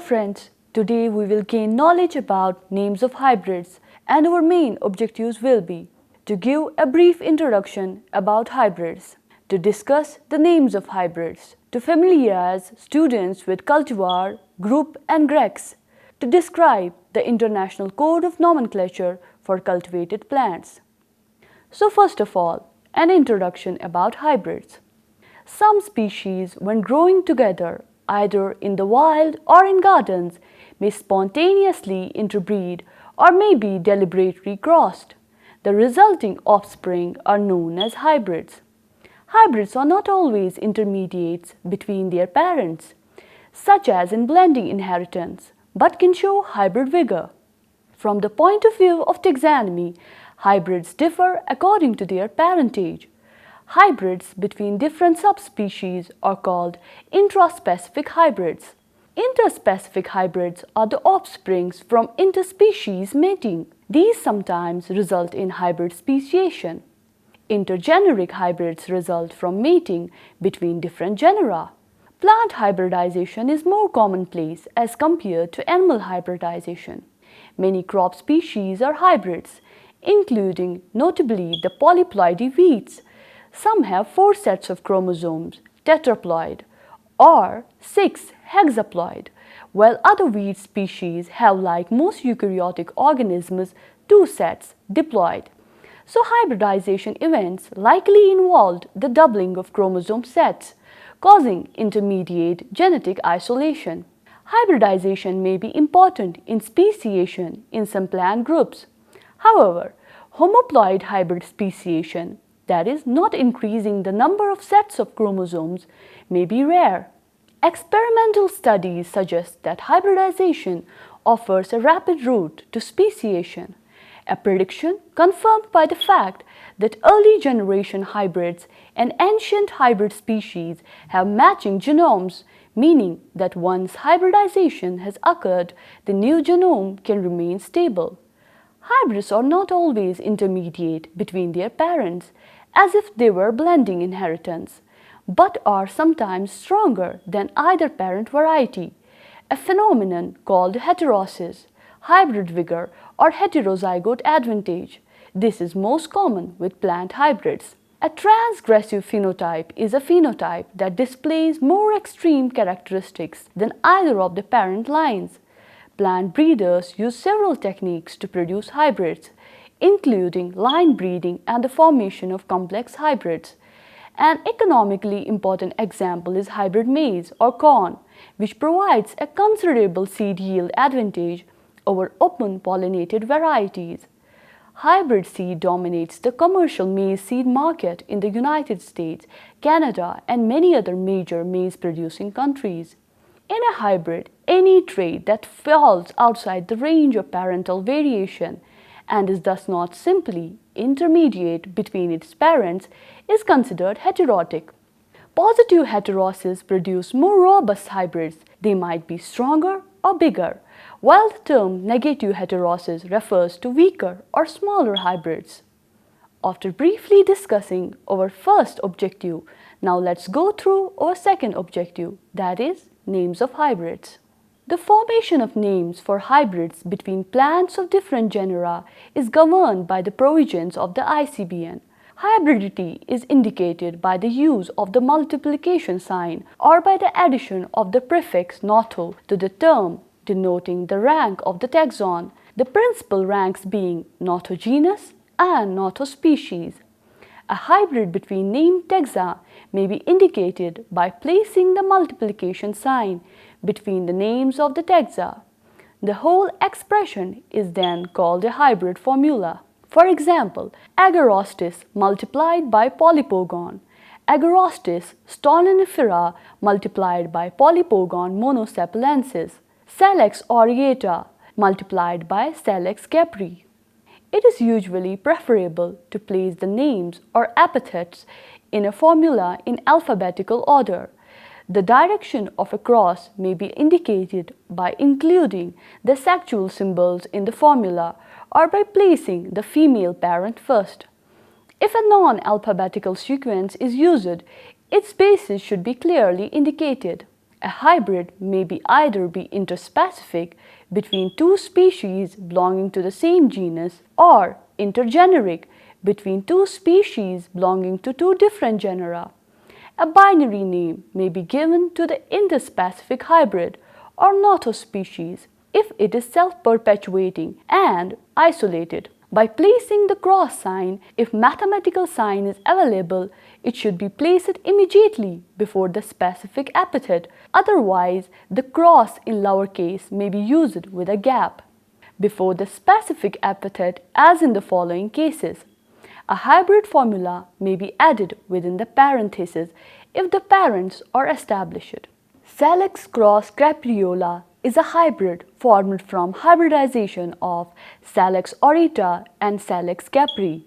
friends, today we will gain knowledge about names of hybrids, and our main objectives will be to give a brief introduction about hybrids, to discuss the names of hybrids, to familiarize students with cultivar, group and grex, to describe the International Code of Nomenclature for cultivated plants. So first of all, an introduction about hybrids. Some species, when growing together, either in the wild or in gardens, may spontaneously interbreed or may be deliberately crossed. The resulting offspring are known as hybrids. Hybrids are not always intermediates between their parents, such as in blending inheritance, but can show hybrid vigor. From the point of view of taxonomy, hybrids differ according to their parentage. Hybrids between different subspecies are called intraspecific hybrids. Interspecific hybrids are the offsprings from interspecies mating. These sometimes result in hybrid speciation. Intergeneric hybrids result from mating between different genera. Plant hybridization is more commonplace as compared to animal hybridization. Many crop species are hybrids, including notably the polyploidy wheats. Some have 4 sets of chromosomes, tetraploid, or 6 hexaploid, while other wheat species have, like most eukaryotic organisms, 2 sets, diploid. So hybridization events likely involved the doubling of chromosome sets, causing intermediate genetic isolation. Hybridization may be important in speciation in some plant groups. However, homoploid hybrid speciation, that is, not increasing the number of sets of chromosomes, may be rare. Experimental studies suggest that hybridization offers a rapid route to speciation, a prediction confirmed by the fact that early generation hybrids and ancient hybrid species have matching genomes, meaning that once hybridization has occurred, the new genome can remain stable. Hybrids are not always intermediate between their parents, as if they were blending inheritance, but are sometimes stronger than either parent variety, a phenomenon called heterosis, hybrid vigor, or heterozygote advantage. This is most common with plant hybrids. A transgressive phenotype is a phenotype that displays more extreme characteristics than either of the parent lines. Plant breeders use several techniques to produce hybrids, including line breeding and the formation of complex hybrids. An economically important example is hybrid maize or corn, which provides a considerable seed yield advantage over open pollinated varieties. Hybrid seed dominates the commercial maize seed market in the United States, Canada, and many other major maize-producing countries. In a hybrid, any trait that falls outside the range of parental variation and is thus not simply intermediate between its parents is considered heterotic. Positive heterosis produce more robust hybrids. They might be stronger or bigger, while the term negative heterosis refers to weaker or smaller hybrids. After briefly discussing our first objective, now let's go through our second objective, that is, names of hybrids. The formation of names for hybrids between plants of different genera is governed by the provisions of the ICBN. Hybridity is indicated by the use of the multiplication sign or by the addition of the prefix "noto" to the term, denoting the rank of the taxon, the principal ranks being notogenus and notospecies. A hybrid between named taxa may be indicated by placing the multiplication sign between the names of the taxa. The whole expression is then called a hybrid formula. For example, Agarostis multiplied by Polypogon, Agarostis stolonifera multiplied by Polypogon monocepalensis, Salix aureata multiplied by Salix capri. It is usually preferable to place the names or epithets in a formula in alphabetical order. The direction of a cross may be indicated by including the sexual symbols in the formula or by placing the female parent first. If a non-alphabetical sequence is used, its basis should be clearly indicated. A hybrid may be either be interspecific between two species belonging to the same genus or intergeneric between two species belonging to two different genera. A binary name may be given to the interspecific hybrid or nothospecies if it is self-perpetuating and isolated. By placing the cross sign, if mathematical sign is available, it should be placed immediately before the specific epithet. Otherwise, the cross in lowercase may be used with a gap before the specific epithet, as in the following cases. A hybrid formula may be added within the parenthesis if the parents are established. Salix cross capriola is a hybrid formed from hybridization of Salix aurata and Salix capri.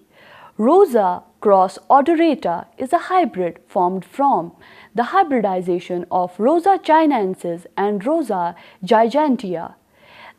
Rosa cross odorata is a hybrid formed from the hybridization of Rosa chinensis and Rosa gigantea.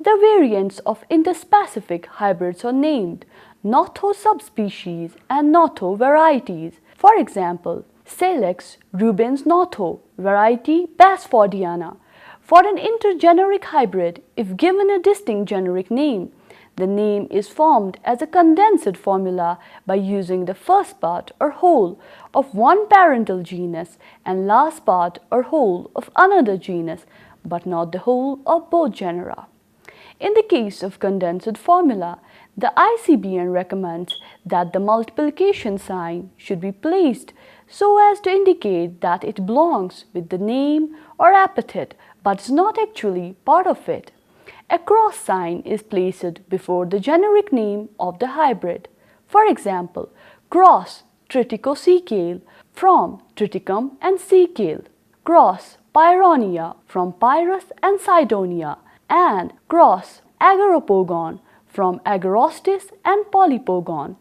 The variants of interspecific hybrids are named Notho subspecies and Notho varieties. For example, Salix rubens Notho, variety Basfordiana. For an intergeneric hybrid, if given a distinct generic name, the name is formed as a condensed formula by using the first part or whole of one parental genus and last part or whole of another genus, but not the whole of both genera. In the case of condensed formula, the ICBN recommends that the multiplication sign should be placed so as to indicate that it belongs with the name or epithet but is not actually part of it. A cross sign is placed before the generic name of the hybrid. For example, cross triticosecale from triticum and secale, cross pyronia from Pyrrhus and Cydonia, and cross agaropogon from Agorastis and Polypogon.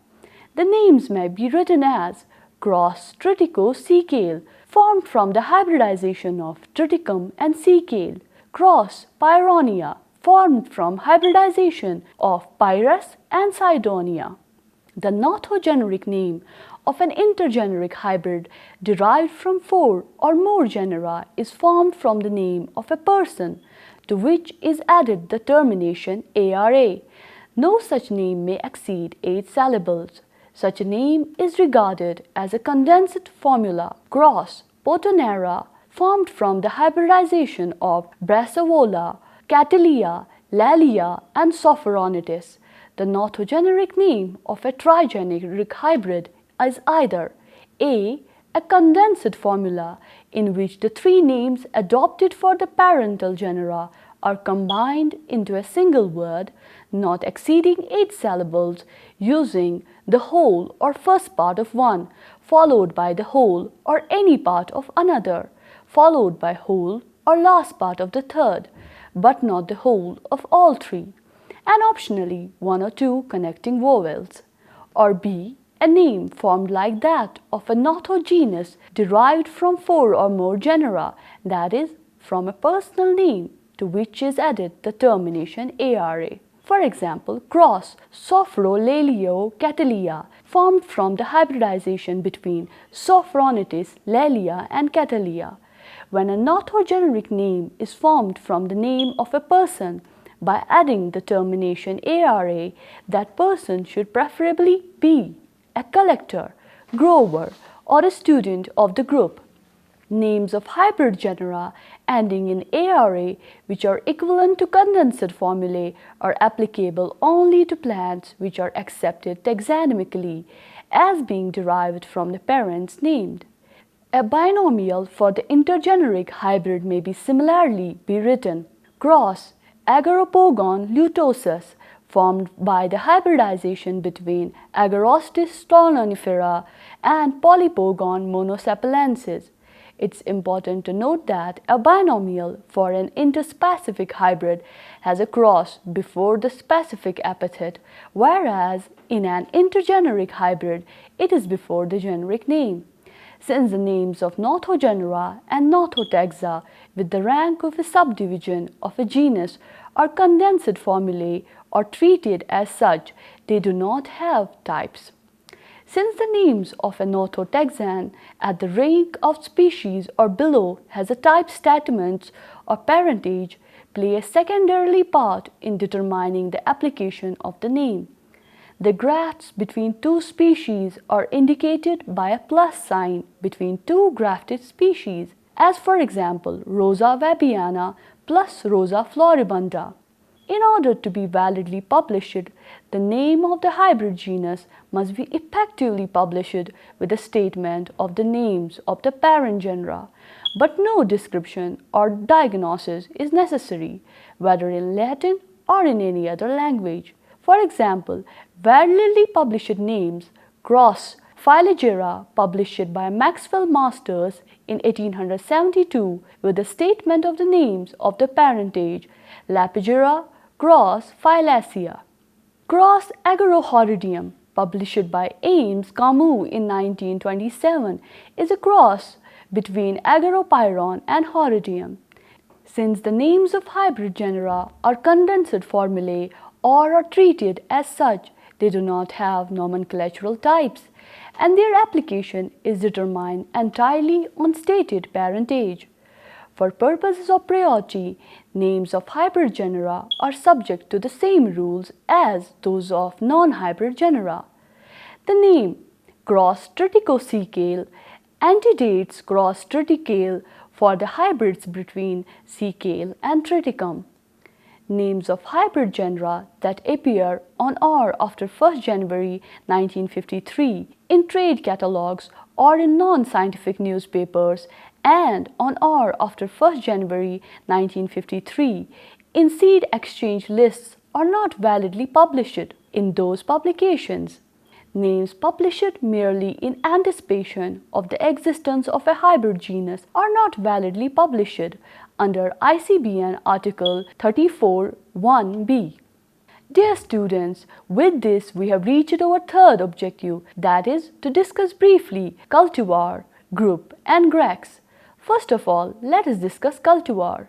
The names may be written as cross triticosecale formed from the hybridization of triticum and secale, cross pyronia formed from hybridization of Pyrrhus and Cydonia. The nothogeneric name of an intergeneric hybrid derived from 4 or more genera is formed from the name of a person to which is added the termination ARA. No such name may exceed 8 syllables. Such a name is regarded as a condensed formula. Cross Potonera formed from the hybridization of Brassavola, Catalia, Lalia and Sophronitis. The nothogeneric name of a trigeneric hybrid is either A. A condensed formula in which the 3 names adopted for the parental genera are combined into a single word not exceeding 8 syllables using the whole or first part of one followed by the whole or any part of another followed by whole or last part of the third but not the whole of all 3, and optionally 1 or 2 connecting vowels. Or B. A name formed like that of a nothogenus derived from 4 or more genera, that is, from a personal name to which is added the termination ARA. For example, cross Sophrolalia Catalia formed from the hybridization between Sophronitis, Lalia and Catalia. When a nothogeneric name is formed from the name of a person by adding the termination ARA, that person should preferably be a collector, grower, or a student of the group. Names of hybrid genera ending in ARA, which are equivalent to condensed formulae, are applicable only to plants which are accepted taxonomically as being derived from the parents named. A binomial for the intergeneric hybrid may be similarly be written cross Agaropogon lutosus formed by the hybridization between Agorastis stolonifera and Polypogon monocepalensis. It's important to note that a binomial for an interspecific hybrid has a cross before the specific epithet, whereas in an intergeneric hybrid it is before the generic name. Since the names of nothogenera and nothotaxa with the rank of a subdivision of a genus are condensed formulae or treated as such, they do not have types. Since the names of an orthotaxon at the rank of species or below has a type statement or parentage, play a secondary part in determining the application of the name. The grafts between two species are indicated by a plus sign between two grafted species, as for example Rosa wabiana plus Rosa floribunda. In order to be validly published, the name of the hybrid genus must be effectively published with a statement of the names of the parent genera, but no description or diagnosis is necessary, whether in Latin or in any other language. For example, validly published names Cross Phylogera, published by Maxwell Masters in 1872 with a statement of the names of the parentage Lapigera Cross Phylacea. Cross Agarhoridium, published by Ames Camus in 1927, is a cross between Agaropyron and Horidium. Since the names of hybrid genera are condensed formulae or are treated as such, they do not have nomenclatural types, and their application is determined entirely on stated parentage. For purposes of priority, names of hybrid genera are subject to the same rules as those of non-hybrid genera. The name Cross triticosecale antedates Cross triticale for the hybrids between secale and triticum. Names of hybrid genera that appear on or after 1 January 1953 in trade catalogues or in non-scientific newspapers and on or after 1 January 1953 in seed exchange lists are not validly published in those publications. Names published merely in anticipation of the existence of a hybrid genus are not validly published under ICBN Article 34(1)(b). Dear students, with this we have reached our third objective, that is to discuss briefly cultivar, group and grex. First of all, let us discuss cultivar.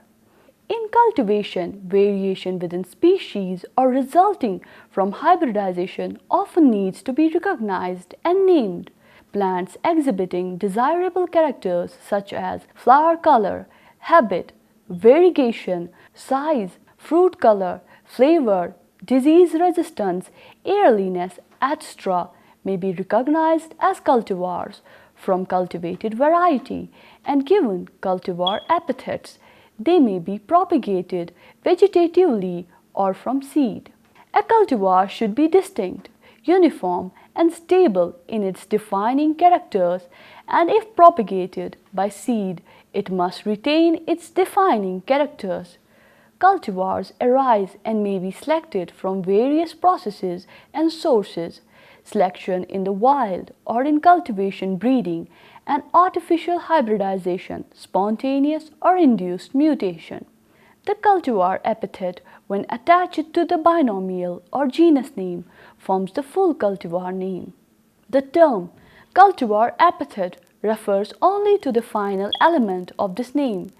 In cultivation, variation within species or resulting from hybridization often needs to be recognized and named. Plants exhibiting desirable characters such as flower color, habit, variegation, size, fruit color, flavor, disease resistance, airliness, etc. may be recognized as cultivars from cultivated variety and given cultivar epithets. They may be propagated vegetatively or from seed. A cultivar should be distinct, uniform and stable in its defining characters, and if propagated by seed, it must retain its defining characters. Cultivars arise and may be selected from various processes and sources: selection in the wild or in cultivation breeding, and artificial hybridization, spontaneous or induced mutation. The cultivar epithet, when attached to the binomial or genus name, forms the full cultivar name. The term cultivar epithet refers only to the final element of this name,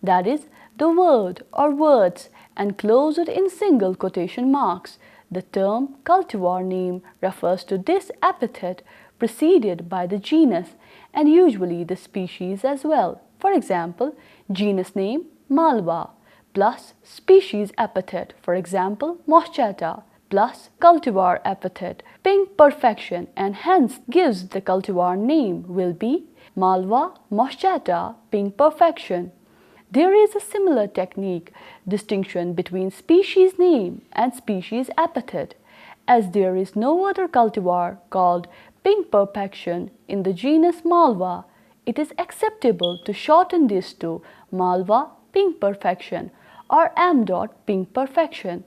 that is, the word or words enclosed in single quotation marks. The term cultivar name refers to this epithet preceded by the genus and usually the species as well. For example, genus name Malva plus species epithet, for example, Moschata, plus cultivar epithet Pink Perfection, and hence gives the cultivar name will be Malva Moschata Pink Perfection. There is a similar technique distinction between species name and species epithet, as there is no other cultivar called Pink Perfection in the genus Malva. It is acceptable to shorten this to Malva Pink Perfection or M. Pink Perfection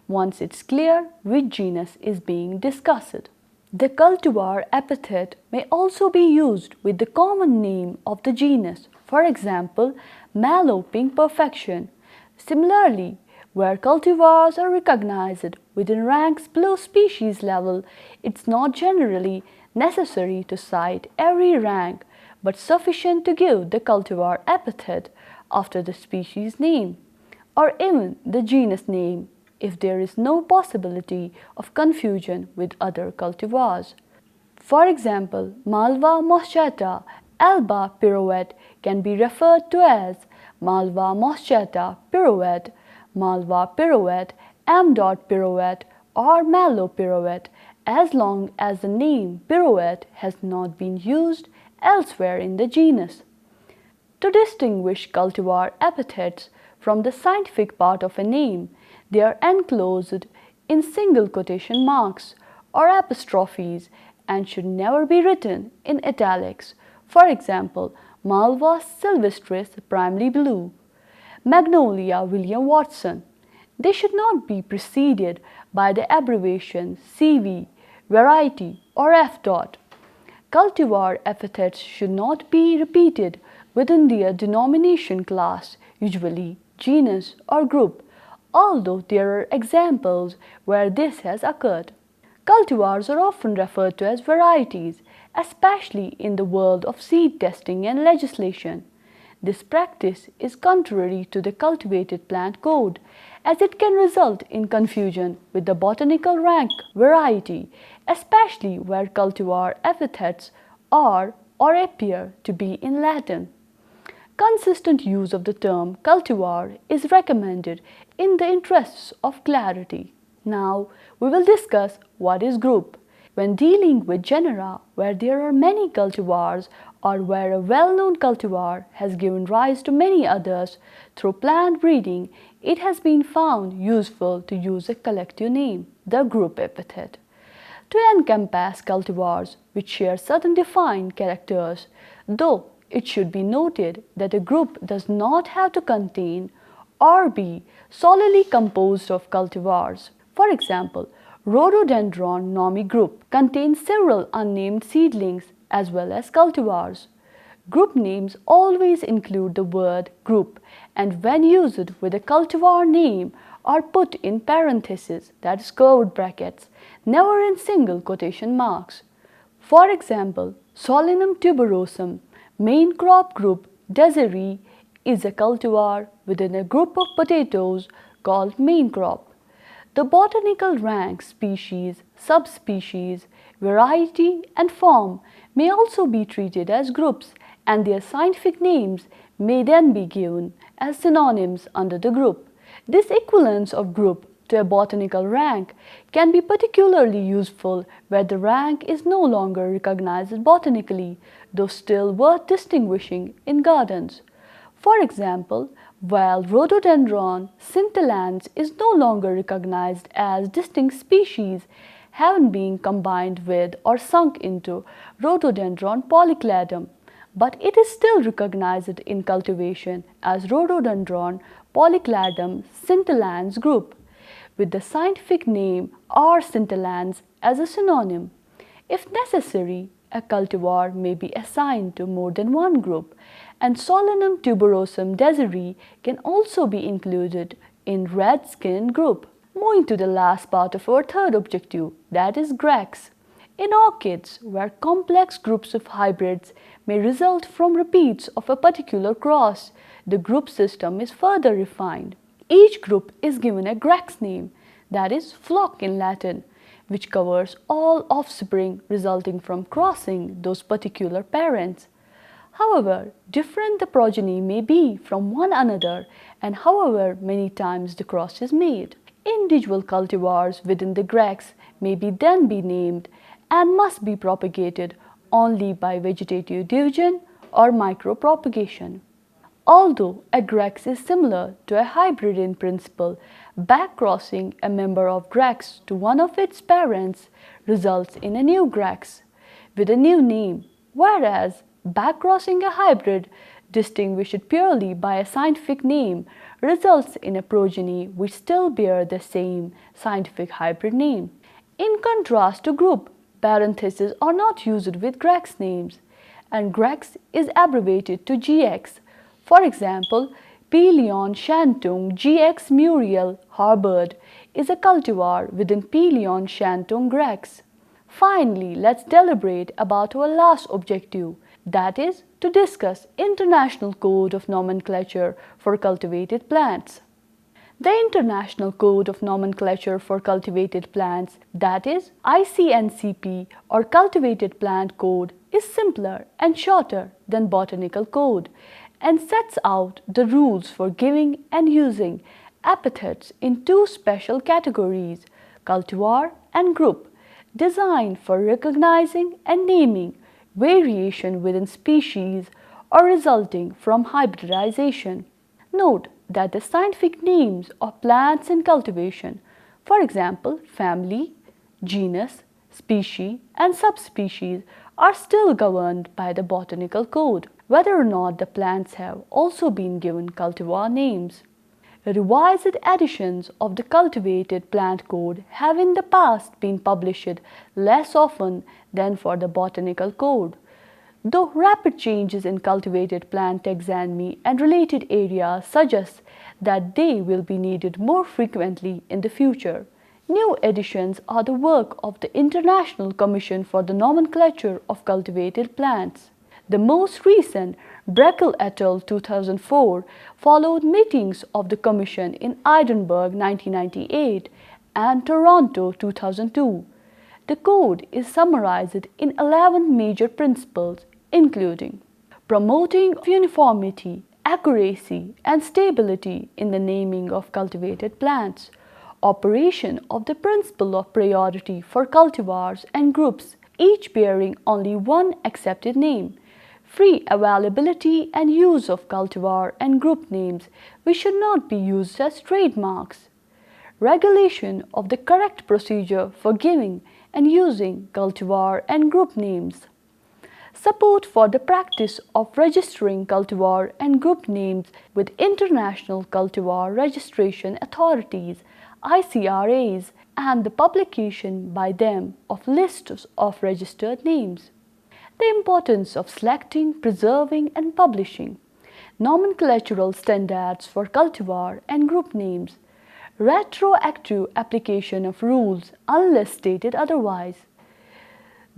once it's clear which genus is being discussed. The cultivar epithet may also be used with the common name of the genus, for example, Mallow Pink Perfection. Similarly, where cultivars are recognized within ranks below species level, it's not generally necessary to cite every rank, but sufficient to give the cultivar epithet after the species name, or even the genus name, if there is no possibility of confusion with other cultivars. For example, Malva moschata, Alba pirouette can be referred to as Malva moschata pirouette, Malva pirouette, M. pirouette, or Mallow pirouette, as long as the name pirouette has not been used elsewhere in the genus. To distinguish cultivar epithets from the scientific part of a name, they are enclosed in single quotation marks or apostrophes and should never be written in italics. For example, Malva sylvestris primly blue, Magnolia William Watson. They should not be preceded by the abbreviation CV, variety, or F. Cultivar epithets should not be repeated within their denomination class, usually genus or group, although there are examples where this has occurred. Cultivars are often referred to as varieties, especially in the world of seed testing and legislation. This practice is contrary to the cultivated plant code, as it can result in confusion with the botanical rank variety, especially where cultivar epithets are or appear to be in Latin. Consistent use of the term cultivar is recommended in the interests of clarity. Now, we will discuss what is group. When dealing with genera where there are many cultivars or where a well-known cultivar has given rise to many others through plant breeding, it has been found useful to use a collective name, the group epithet, to encompass cultivars which share certain defined characters, though it should be noted that a group does not have to contain or be solely composed of cultivars. For example, Rhododendron Nomi group contains several unnamed seedlings as well as cultivars. Group names always include the word group, and when used with a cultivar name are put in parentheses, that is curved brackets, never in single quotation marks. For example, Solanum tuberosum, main crop group Desiree, is a cultivar within a group of potatoes called main crop. The botanical rank species, subspecies, variety, and form may also be treated as groups, and their scientific names may then be given as synonyms under the group. This equivalence of group to a botanical rank can be particularly useful where the rank is no longer recognized botanically, though still worth distinguishing in gardens. For example, while Rhododendron scintillans is no longer recognized as distinct species, having been combined with or sunk into Rhododendron polycladum, but it is still recognized in cultivation as Rhododendron polycladum scintillans group, with the scientific name R. scintillans as a synonym. If necessary, a cultivar may be assigned to more than one group, and Solanum tuberosum Desiree can also be included in red skin group. Moving to the last part of our third objective, that is Grex. In orchids, where complex groups of hybrids may result from repeats of a particular cross, the group system is further refined. Each group is given a Grex name, that is flock in Latin, which covers all offspring resulting from crossing those particular parents. However different the progeny may be from one another and however many times the cross is made, individual cultivars within the Grex may then be named and must be propagated only by vegetative division or micropropagation. Although a Grex is similar to a hybrid in principle, backcrossing a member of Grex to one of its parents results in a new Grex with a new name, whereas backcrossing a hybrid distinguished purely by a scientific name results in a progeny which still bear the same scientific hybrid name. In contrast to group, parentheses are not used with Grex names, and Grex is abbreviated to GX. For example, P. leon Shantung GX Muriel Harbord is a cultivar within P. leon Shantung Grex. Finally, let's deliberate about our last objective, that is, to discuss International Code of Nomenclature for Cultivated Plants. The International Code of Nomenclature for Cultivated Plants, that is ICNCP or Cultivated Plant Code, is simpler and shorter than Botanical Code and sets out the rules for giving and using epithets in two special categories, cultivar and group, designed for recognizing and naming variation within species or resulting from hybridization. Note that the scientific names of plants in cultivation, for example, family, genus, species, and subspecies, are still governed by the Botanical Code, whether or not the plants have also been given cultivar names. Revised editions of the Cultivated Plant Code have in the past been published less often than for the Botanical Code. Though rapid changes in cultivated plant taxonomy and related areas suggest that they will be needed more frequently in the future. New editions are the work of the International Commission for the Nomenclature of Cultivated Plants. The most recent, Breckel et al. 2004, followed meetings of the Commission in Edinburgh 1998 and Toronto 2002. The code is summarized in 11 major principles, including promoting uniformity, accuracy, and stability in the naming of cultivated plants, operation of the principle of priority for cultivars and groups, each bearing only one accepted name, free availability and use of cultivar and group names which should not be used as trademarks, regulation of the correct procedure for giving and using cultivar and group names, support for the practice of registering cultivar and group names with international cultivar registration authorities ICRAs and the publication by them of lists of registered names. The importance of selecting, preserving and publishing nomenclatural standards for cultivar and group names, retroactive application of rules unless stated otherwise.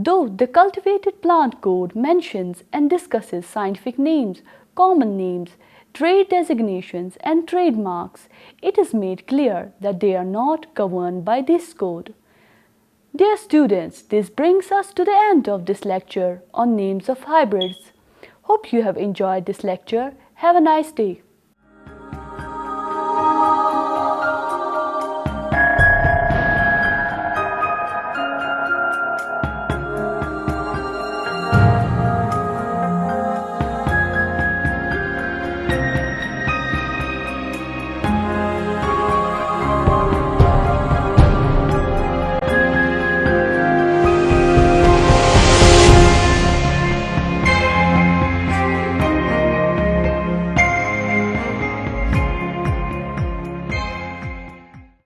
Though the Cultivated Plant Code mentions and discusses scientific names, common names, trade designations and trademarks, it is made clear that they are not governed by this code. Dear students, this brings us to the end of this lecture on names of hybrids. Hope you have enjoyed this lecture. Have a nice day.